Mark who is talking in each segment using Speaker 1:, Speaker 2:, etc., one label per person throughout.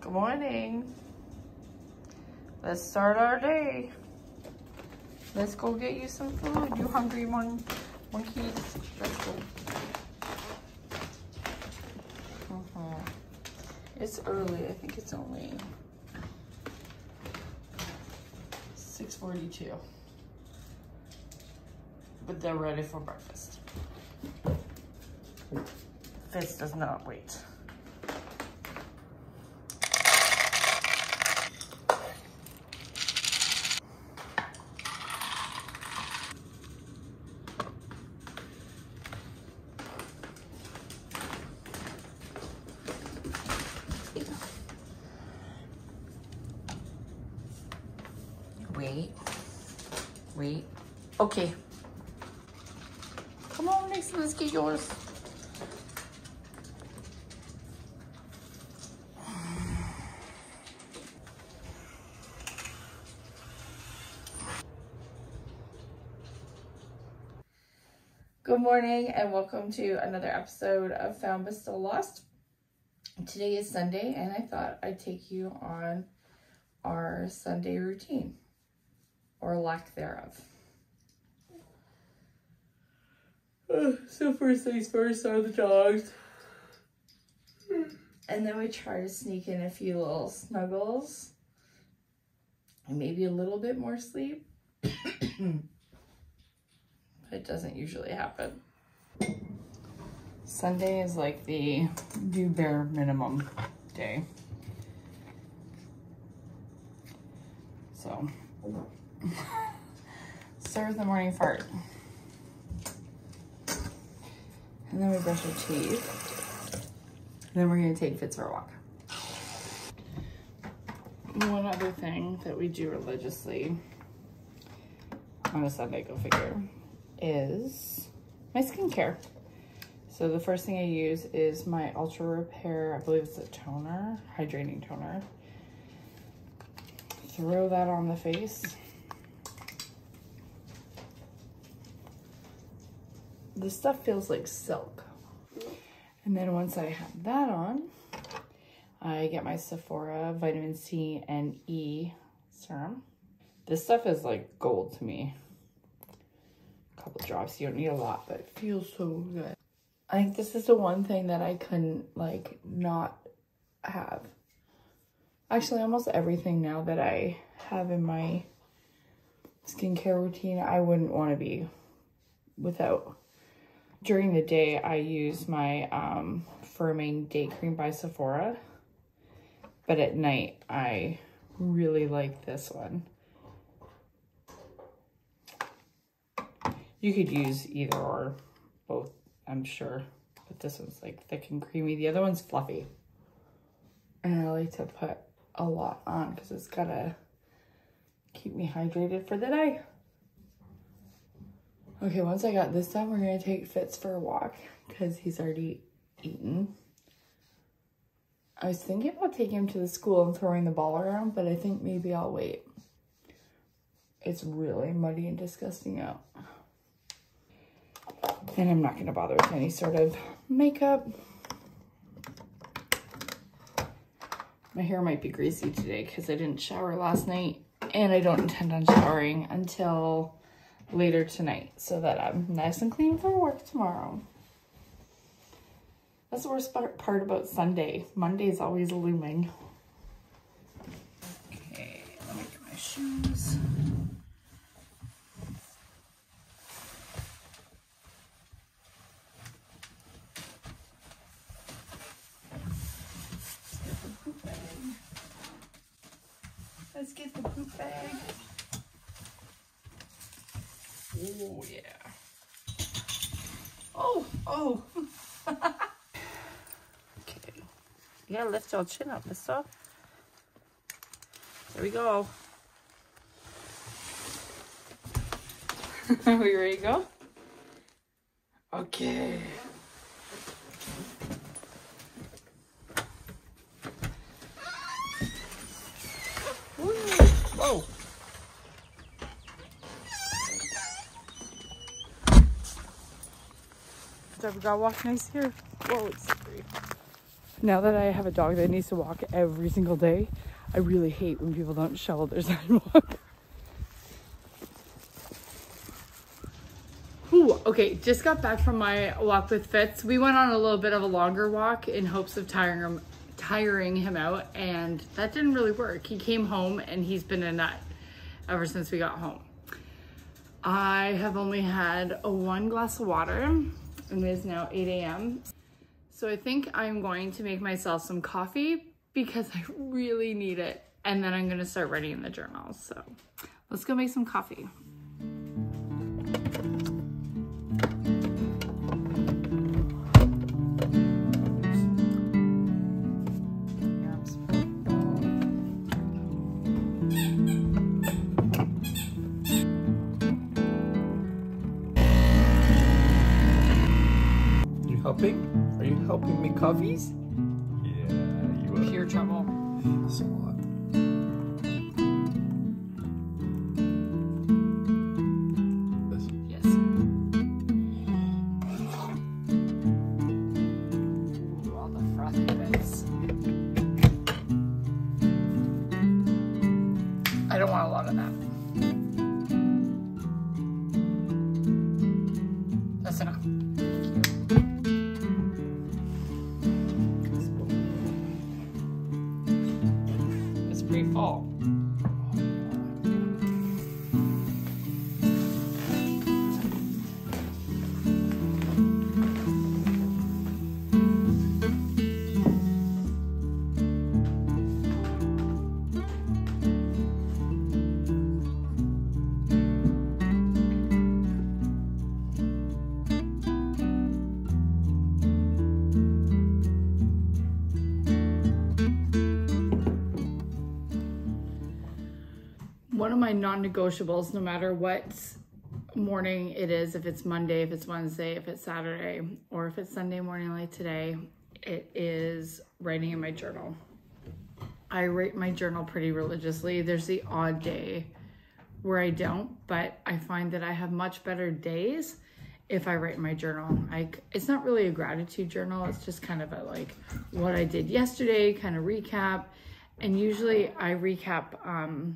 Speaker 1: Good morning. Let's start our day. Let's go get you some food. You hungry, monkeys? Let's go. It's early. I think it's only 6:42. But they're ready for breakfast. This does not wait. Wait. Okay. Come on, Mason, let's get yours. Good morning and welcome to another episode of Found But Still Lost. Today is Sunday and I thought I'd take you on our Sunday routine, or lack thereof. So first things first are the dogs. And then we try to sneak in a few little snuggles. And maybe a little bit more sleep. It doesn't usually happen. Sunday is like the do bare minimum day. So, start with the morning fart. And then we brush our teeth. And then we're gonna take Fitz for a walk. One other thing that we do religiously on a Sunday, go figure, is my skincare. So the first thing I use is my Ultra Repair, I believe it's a toner, hydrating toner. Throw that on the face. This stuff feels like silk. And then once I have that on, I get my Sephora vitamin C and E serum. This stuff is like gold to me. A couple drops, you don't need a lot, but it feels so good. I think this is the one thing that I couldn't like not have. Actually, almost everything now that I have in my skincare routine, I wouldn't want to be without. During the day, I use my Firming Day Cream by Sephora. But at night, I really like this one. You could use either or both, I'm sure. But this one's like thick and creamy. The other one's fluffy. And I like to put a lot on because it's gotta keep me hydrated for the day. Okay, once I got this done, we're gonna take Fitz for a walk because he's already eaten. I was thinking about taking him to the school and throwing the ball around, but I think maybe I'll wait. It's really muddy and disgusting out. And I'm not gonna bother with any sort of makeup. My hair might be greasy today because I didn't shower last night, and I don't intend on showering until later tonight so that I'm nice and clean for work tomorrow. That's the worst part about Sunday. Monday's always looming. Okay, let me get my shoes. Let's get the poop bag. Oh, yeah. Oh. Okay. You gotta lift your chin up, mister. There we go. Are we ready to go? Okay. Whoa. So we gotta walk nice here. Whoa, it's slippery. Now that I have a dog that needs to walk every single day, I really hate when people don't shovel their sidewalk. Ooh, okay, just got back from my walk with Fitz. We went on a little bit of a longer walk in hopes of tiring him out, and that didn't really work. He came home and he's been a nut ever since we got home. I have only had one glass of water, and it is now 8 a.m. So I think I'm going to make myself some coffee because I really need it. And then I'm gonna start writing in the journal. So let's go make some coffee.
Speaker 2: Helping? Are you helping make coffees? Yeah, you are.
Speaker 1: Pure trouble.
Speaker 2: That's a lot.
Speaker 1: Yes. Ooh, all the frothy bits. I don't want a lot of that. That's enough. Pretty full. One of my non-negotiables, no matter what morning it is, if it's Monday, if it's Wednesday, if it's Saturday, or if it's Sunday morning like today, it is writing in my journal. I write my journal pretty religiously. There's the odd day where I don't, but I find that I have much better days if I write in my journal. It's not really a gratitude journal. It's just kind of a like what I did yesterday, kind of recap. And usually I recap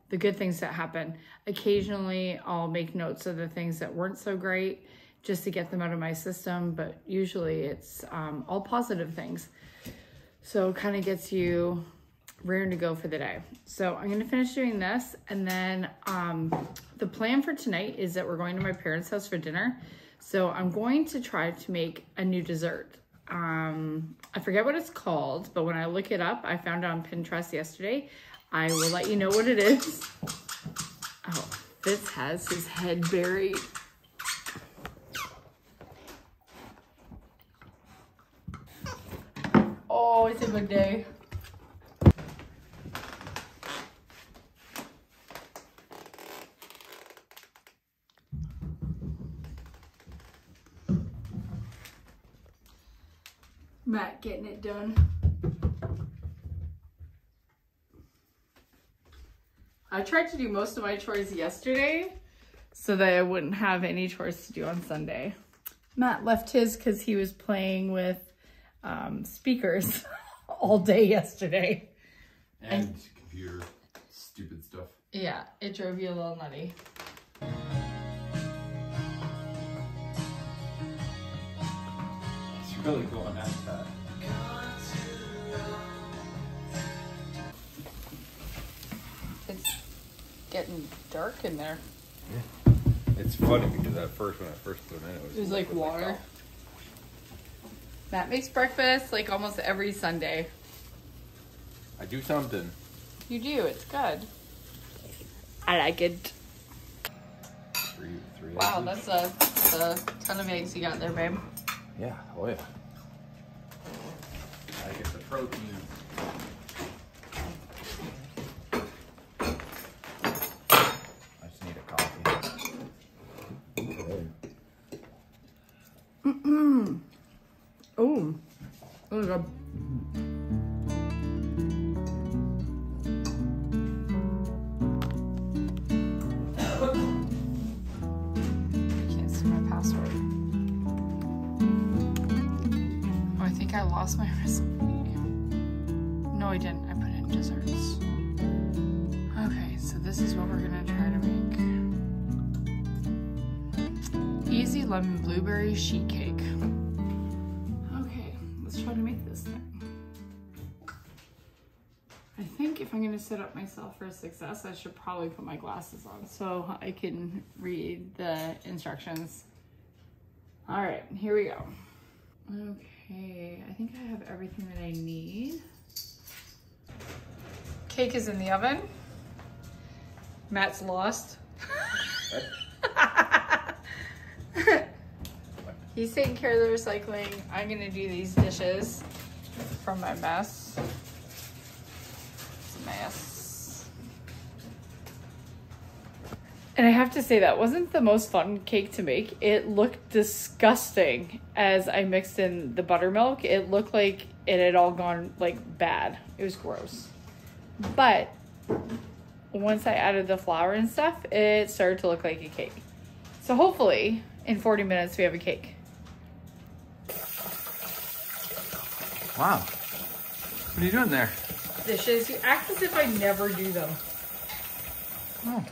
Speaker 1: the good things that happen. Occasionally I'll make notes of the things that weren't so great just to get them out of my system, but usually it's all positive things. So it kind of gets you raring to go for the day. So I'm gonna finish doing this, and then the plan for tonight is that we're going to my parents' house for dinner. So I'm going to try to make a new dessert. I forget what it's called, but when I look it up, I found it on Pinterest yesterday. I will let you know what it is. Oh, Fitz has his head buried. Oh, it's a good day. Matt getting it done. I tried to do most of my chores yesterday so that I wouldn't have any chores to do on Sunday. Matt left his because he was playing with speakers all day yesterday.
Speaker 2: And computer stupid stuff.
Speaker 1: Yeah, it drove you a little nutty.
Speaker 2: It's really going at that.
Speaker 1: It's getting dark in there.
Speaker 2: Yeah. It's funny because at first, when I first put it in,
Speaker 1: It was like water. Matt makes breakfast like almost every Sunday.
Speaker 2: I do something.
Speaker 1: You do, it's good. I like it.
Speaker 2: Three
Speaker 1: Wow,
Speaker 2: eggs.
Speaker 1: that's a ton of eggs you got there, babe.
Speaker 2: Yeah, oh yeah. I get the protein. I just need a coffee.
Speaker 1: Oh, that was good. Can't see my password. Oh, I think I lost my recipe. I didn't. I put in desserts. Okay, so this is what we're gonna try to make. Easy lemon blueberry sheet cake. Okay, let's try to make this thing. I think if I'm gonna set up myself for success, I should probably put my glasses on so I can read the instructions. All right, here we go. Okay, I think I have everything that I need. Cake is in the oven. Matt's lost. He's taking care of the recycling. I'm gonna do these dishes from my mess. It's a mess. And I have to say that wasn't the most fun cake to make. It looked disgusting as I mixed in the buttermilk. It looked like it had all gone like bad. It was gross. But once I added the flour and stuff, it started to look like a cake. So hopefully in 40 minutes we have a cake.
Speaker 2: Wow. What are you doing there?
Speaker 1: Dishes. You act as if I never do them.
Speaker 2: Oh.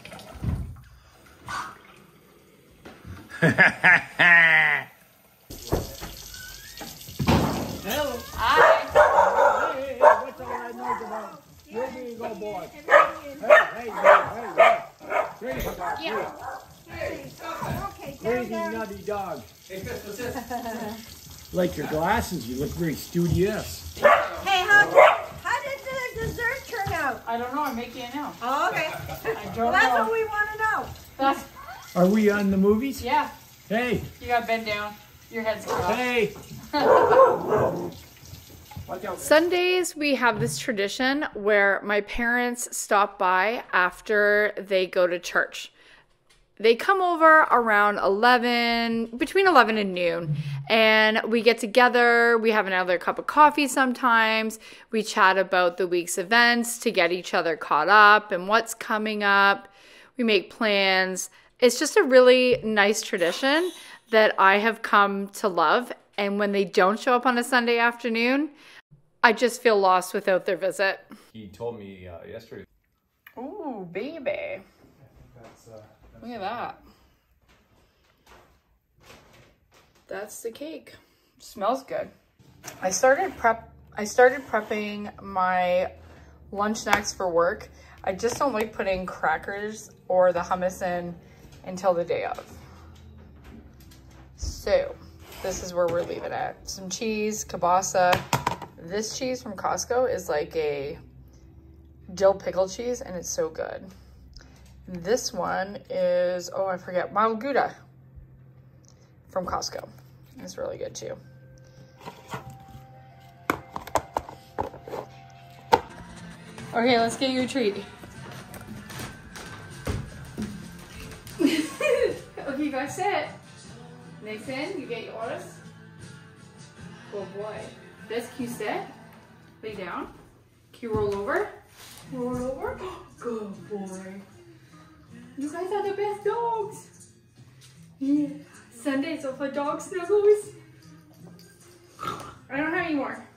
Speaker 3: Hello.
Speaker 1: Hi.
Speaker 3: Hey, what's all that noise about? Where do you go, boy? Hey. Crazy dog.
Speaker 1: Yeah.
Speaker 3: Crazy nutty dog. Like your glasses, you look very studious.
Speaker 4: Hey, how did the dessert turn out?
Speaker 1: I don't know. I'm making it now.
Speaker 4: Oh, okay.
Speaker 1: I don't
Speaker 4: Well, that's
Speaker 1: know.
Speaker 4: what we want to know.
Speaker 1: That's,
Speaker 3: Are we on the movies?
Speaker 1: yeah.
Speaker 3: Hey,
Speaker 1: You got bent down. Your head's cut off.
Speaker 3: hey. Watch out.
Speaker 1: Sundays, we have this tradition where my parents stop by after they go to church. They come over around between 11 and noon, and we get together. We have another cup of coffee sometimes. We chat about the week's events to get each other caught up and what's coming up. We make plans. It's just a really nice tradition that I have come to love. And when they don't show up on a Sunday afternoon, I just feel lost without their visit.
Speaker 2: He told me yesterday.
Speaker 1: Ooh, baby. Look at that. That's the cake. Smells good. I started prepping my lunch snacks for work. I just don't like putting crackers or the hummus in until the day of. So this is where we're leaving it. Some cheese, kielbasa. This cheese from Costco is like a dill pickle cheese and it's so good. This one is, oh, I forget, mild Gouda from Costco. It's really good too. Okay, let's get you a treat. Okay, you guys sit. Next in, you get yours. Oh boy. This, can you sit? Lay down. Can you roll over? Roll over. Good boy. You guys are the best dogs. Yeah. Sundays are for dog snuggles. I don't have any more.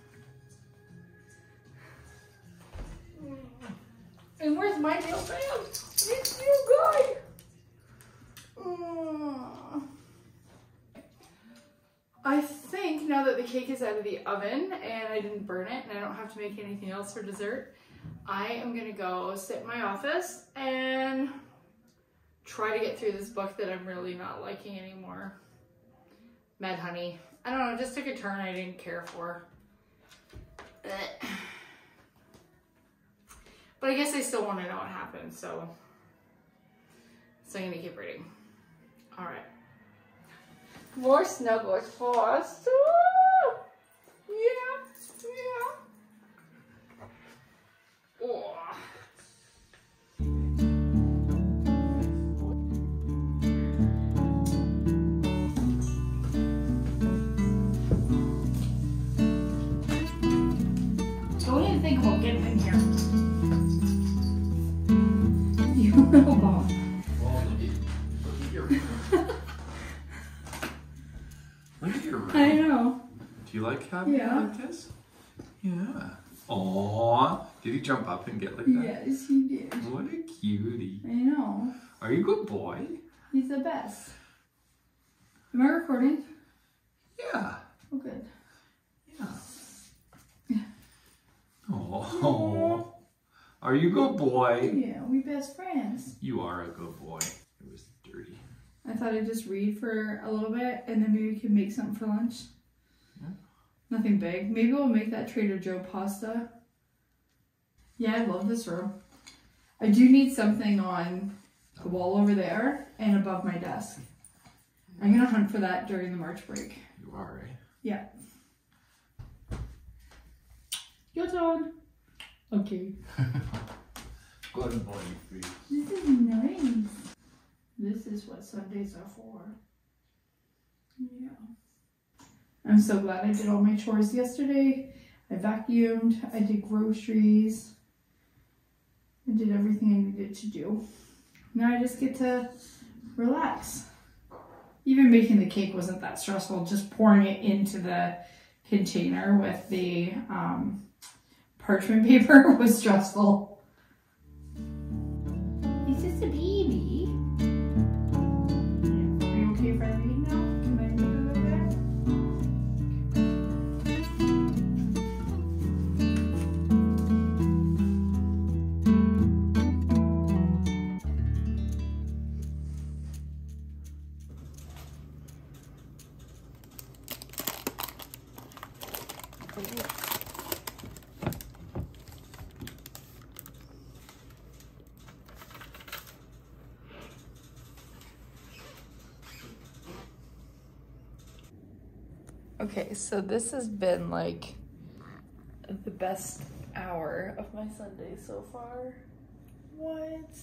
Speaker 1: And where's my nail bag? It's you guys. I think now that the cake is out of the oven and I didn't burn it and I don't have to make anything else for dessert, I am gonna go sit in my office and try to get through this book that I'm really not liking anymore. Mad Honey. I don't know, it just took a turn I didn't care for. But I guess I still want to know what happened, so I'm gonna keep reading. All right. More snuggles for us. Yeah. Oh. Don't even think about getting in here. You little ball.
Speaker 2: Look at your room.
Speaker 1: I know.
Speaker 2: Do you like having it
Speaker 1: Yeah.
Speaker 2: like this? Yeah. Aww. Did he jump up and get like that?
Speaker 1: Yes, he did.
Speaker 2: What a cutie.
Speaker 1: I know.
Speaker 2: Are you a good boy?
Speaker 1: He's the best. Am I recording?
Speaker 2: Yeah.
Speaker 1: Oh, good.
Speaker 2: Yeah. Oh. Are you a good boy?
Speaker 1: Yeah, we best friends.
Speaker 2: You are a good boy. It was dirty.
Speaker 1: I thought I'd just read for a little bit and then maybe we could make something for lunch.
Speaker 2: Yeah.
Speaker 1: Nothing big. Maybe we'll make that Trader Joe pasta. Yeah, I love this room. I do need something on the wall over there and above my desk. I'm gonna hunt for that during the March break.
Speaker 2: You are, right?
Speaker 1: Yeah. Your turn. Okay.
Speaker 2: Good boy, please.
Speaker 1: This is nice. This is what Sundays are for. Yeah. I'm so glad I did all my chores yesterday. I vacuumed, I did groceries. I did everything I needed to do. Now I just get to relax. Even making the cake wasn't that stressful. Just pouring it into the container with the parchment paper was stressful. Is this a baby? Are you okay if I read now? Can I read a little bit? Okay, so this has been like the best hour of my Sunday so far. What?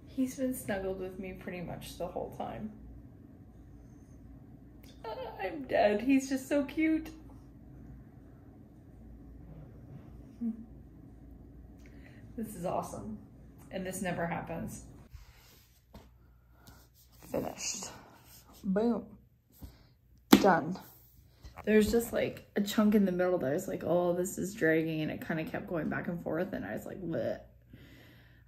Speaker 1: He's been snuggled with me pretty much the whole time. I'm dead. He's just so cute. This is awesome. And this never happens. Finished. Boom. Done. There's just like a chunk in the middle that I was like, oh, this is dragging, and it kind of kept going back and forth, and I was like, bleh.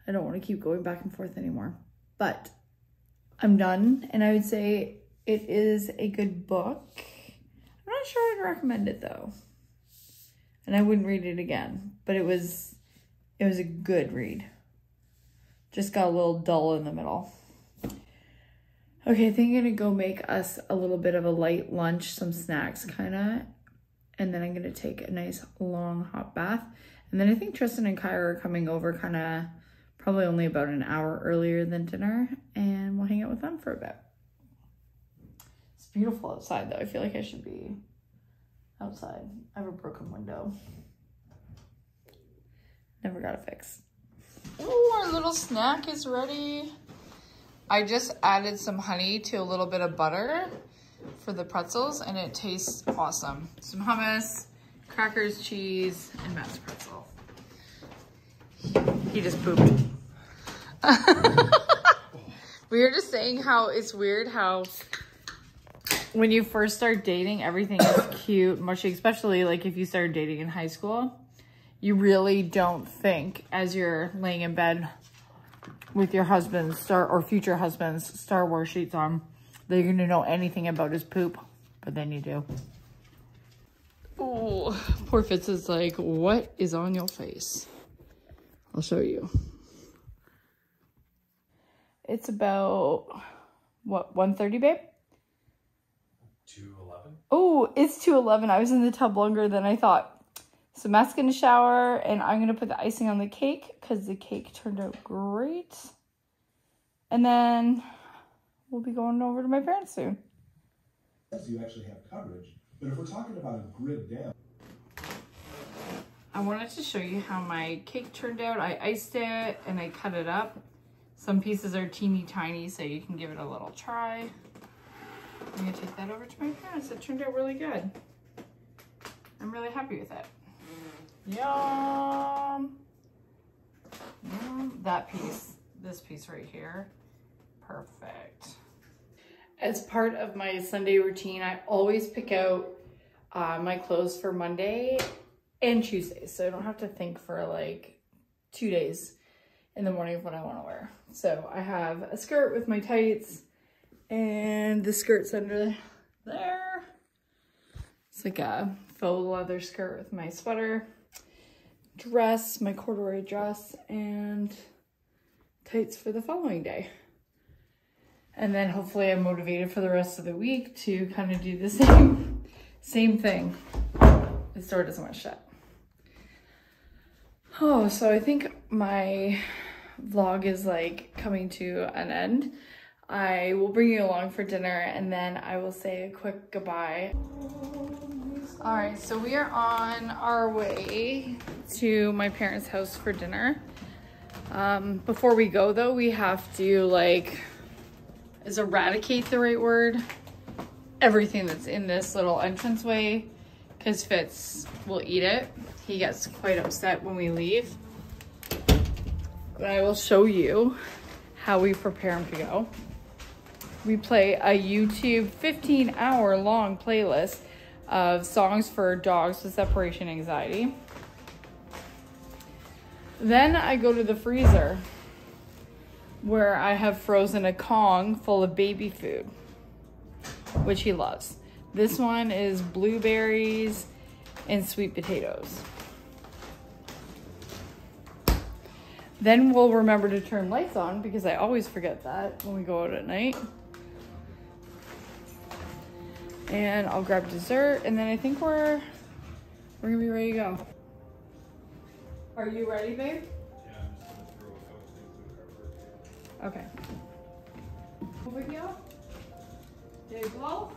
Speaker 1: I don't want to keep going back and forth anymore. But I'm done, and I would say it is a good book. I'm not sure I'd recommend it though. And I wouldn't read it again, but it was a good read. Just got a little dull in the middle. Okay, I think I'm gonna go make us a little bit of a light lunch, some snacks kinda, and then I'm gonna take a nice long hot bath. And then I think Tristan and Kyra are coming over kinda probably only about an hour earlier than dinner, and we'll hang out with them for a bit. It's beautiful outside though. I feel like I should be outside. I have a broken window. Never got it fixed. Oh, our little snack is ready. I just added some honey to a little bit of butter for the pretzels, and it tastes awesome. Some hummus, crackers, cheese, and mashed pretzel. He just pooped. We were just saying how it's weird how when you first start dating, everything is cute, mushy, especially like if you started dating in high school. You really don't think as you're laying in bed with your husband's or future husband's Star Wars sheets on that you're gonna know anything about his poop, but then you do. Oh, poor Fitz is like, what is on your face? I'll show you. It's about, what, 1:30, babe?
Speaker 2: 2:11.
Speaker 1: Oh, it's 2:11. I was in the tub longer than I thought. So Matt's gonna shower, and I'm gonna put the icing on the cake because the cake turned out great. And then we'll be going over to my parents soon.
Speaker 5: You actually have coverage, but if we're talking about a grid down.
Speaker 1: I wanted to show you how my cake turned out. I iced it and I cut it up. Some pieces are teeny tiny, so you can give it a little try. I'm gonna take that over to my parents. It turned out really good. I'm really happy with it. Yum. Yum. That piece, this piece right here, perfect. As part of my Sunday routine, I always pick out my clothes for Monday and Tuesdays. So I don't have to think for like 2 days in the morning of what I want to wear. So I have a skirt with my tights and the skirt's under there. It's like a faux leather skirt with my sweater, dress, my corduroy dress, and tights for the following day. And then hopefully I'm motivated for the rest of the week to kind of do the same thing. The store doesn't want to shut. Oh, so I think my vlog is like coming to an end. I will bring you along for dinner and then I will say a quick goodbye. All right, so we are on our way to my parents' house for dinner. Before we go though, we have to like, is eradicate the right word? Everything that's in this little entranceway, because Fitz will eat it. He gets quite upset when we leave. But I will show you how we prepare him to go. We play a YouTube 15-hour long playlist of songs for dogs with separation anxiety. Then I go to the freezer where I have frozen a Kong full of baby food, which he loves. This one is blueberries and sweet potatoes. Then we'll remember to turn lights on because I always forget that when we go out at night. And I'll grab dessert and then I think we're gonna be ready to go. Are you ready, babe?
Speaker 2: Yeah, I'm just gonna throw a couple things in the cupboard.
Speaker 1: Okay. Over here. There you go.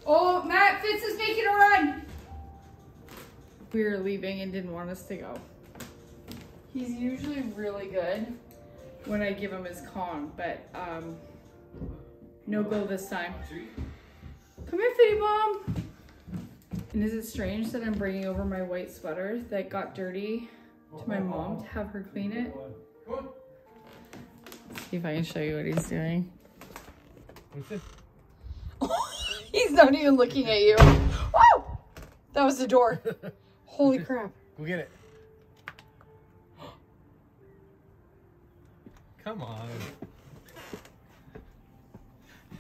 Speaker 1: Oh, Matt, Fitz is making a run. We were leaving and didn't want us to go. He's usually really good when I give him his Kong, but no go this time. Come here, Fitty Bomb. And is it strange that I'm bringing over my white sweater that got dirty to my mom to have her clean it? Let's see if I can show you what he's doing.
Speaker 2: What's it?
Speaker 1: He's not even looking at you. Woo! That was the door. Holy crap.
Speaker 2: Go get it. Come on.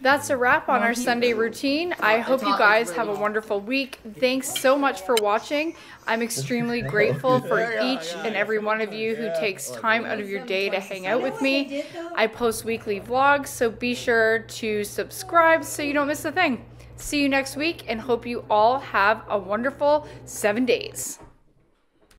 Speaker 1: That's a wrap on our Sunday routine. I hope you guys have a wonderful week. Thanks so much for watching. I'm extremely grateful for each and every one of you who takes time out of your day to hang out with me. I post weekly vlogs, so be sure to subscribe so you don't miss a thing. See you next week and hope you all have a wonderful 7 days.